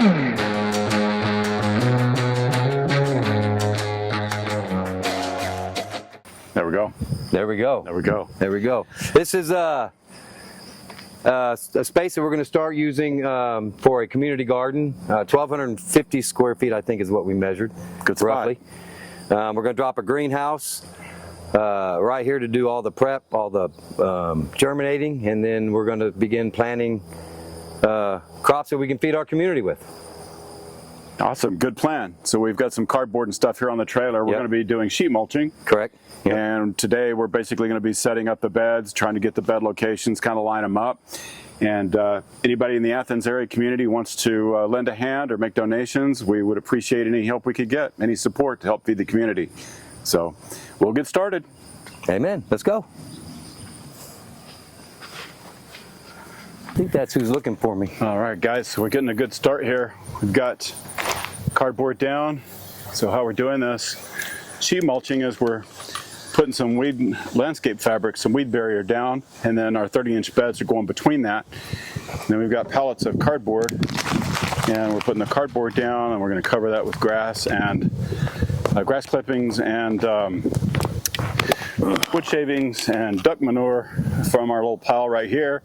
There we go. There we go. There we go. There we go. This is a space that we're going to start using for a community garden. 1,250 square feet, I think, is what we measured. Good spot. Roughly. We're going to drop a greenhouse right here to do all the prep, all the germinating, and then we're going to begin planting crops that we can feed our community with. Awesome, good plan. So we've got some cardboard and stuff here on the trailer. We're going to be doing sheet mulching. Correct. Yep. And today we're basically going to be setting up the beds, trying to get the bed locations, kind of line them up. And anybody in the Athens area community wants to lend a hand or make donations, we would appreciate any help we could get, any support to help feed the community. So we'll get started. Amen. Let's go. I think that's who's looking for me. All right, guys, so we're getting a good start here. We've got cardboard down. So how we're doing this, sheet mulching, is we're putting some weed landscape fabric, some weed barrier down, and then our 30-inch beds are going between that. And then we've got pallets of cardboard, and we're putting the cardboard down, and we're going to cover that with grass and grass clippings and wood shavings and duck manure from our little pile right here.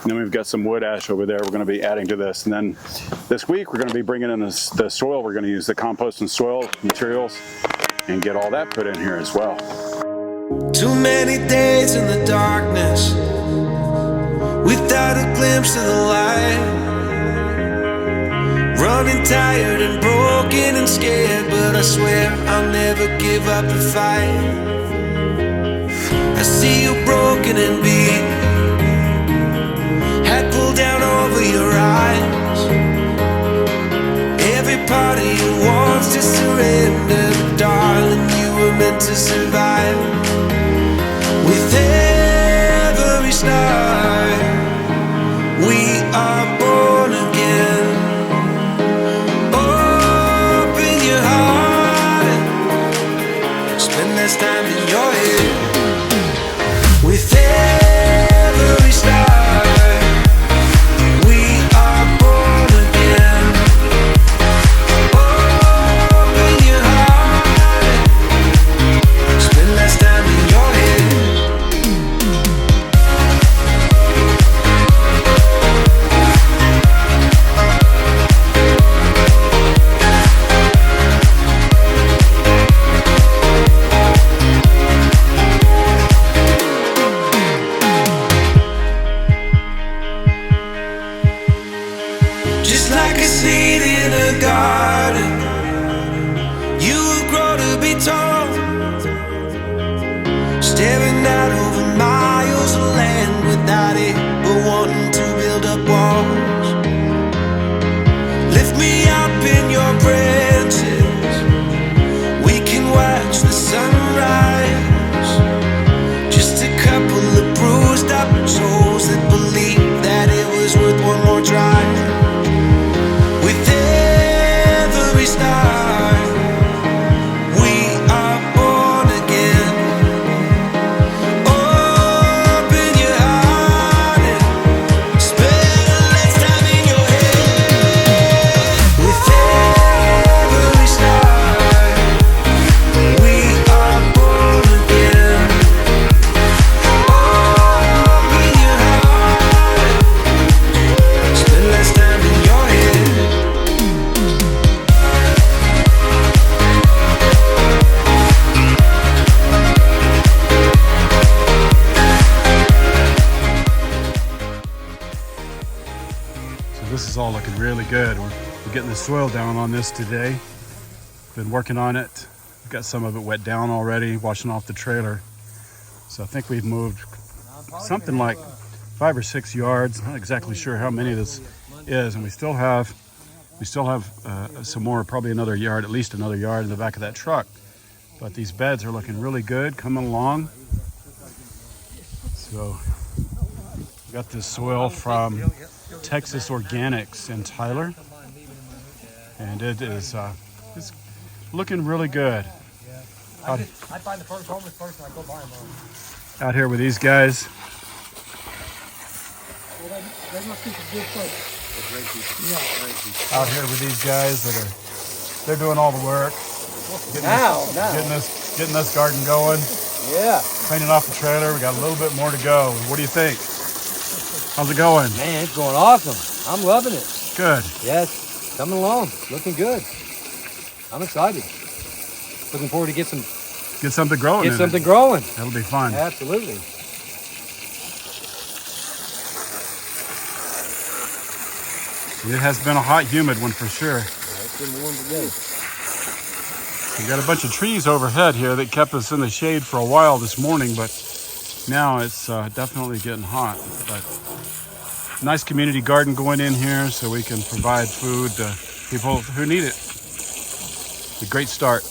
And then we've got some wood ash over there we're going to be adding to this. And then this week we're going to be bringing in the soil. We're going to use the compost and soil materials and get all that put in here as well. Too many days in the darkness without a glimpse of the light. Running tired and broken and scared, but I swear I'll never give up the fight. I see you broken and beat, head pulled down over your eyes. Every part of you wants to surrender, but darling, you were meant to survive. With every star, we are born again. Open your heart, spend less time in your head. With every star, we are born again. Open your heart, spend less time in your head. Just like a seed in a garden, you will grow to be tall, staring out over miles of land without it, but wanting to build up walls. Lift me up in your branches, we can watch the sunrise. Just a couple of bruised up souls that believe that it was worth one more try. With every star, we are born again. Open your heart and spend less time in your head. With every star, we are born again. Open your heart, spend less time in your head. So this is all looking really good. We're getting the soil down on this today. Been working on it. We've got some of it wet down already, washing off the trailer. So I think we've moved something like 5 or 6 yards. Not exactly sure how many this is, and we still have some more, probably another yard, at least another yard in the back of that truck. But these beds are looking really good, coming along. So we got this soil from Texas Organics in Tyler, and it is it's looking really good. I find the first homeless person, I go buy them. Out here with these guys. Well, they must be some good folks. Out here with these guys they're doing all the work. Getting this garden going. Yeah. Cleaning off the trailer. We got a little bit more to go. What do you think? How's it going? Man, it's going awesome. I'm loving it. Good. Yes, coming along, looking good. I'm excited. Looking forward to get something growing. growing. That'll be fun. Absolutely. It has been a hot, humid one for sure. It's been warm today. We got a bunch of trees overhead here that kept us in the shade for a while this morning, but now it's definitely getting hot. But nice community garden going in here so we can provide food to people who need it. It's a great start.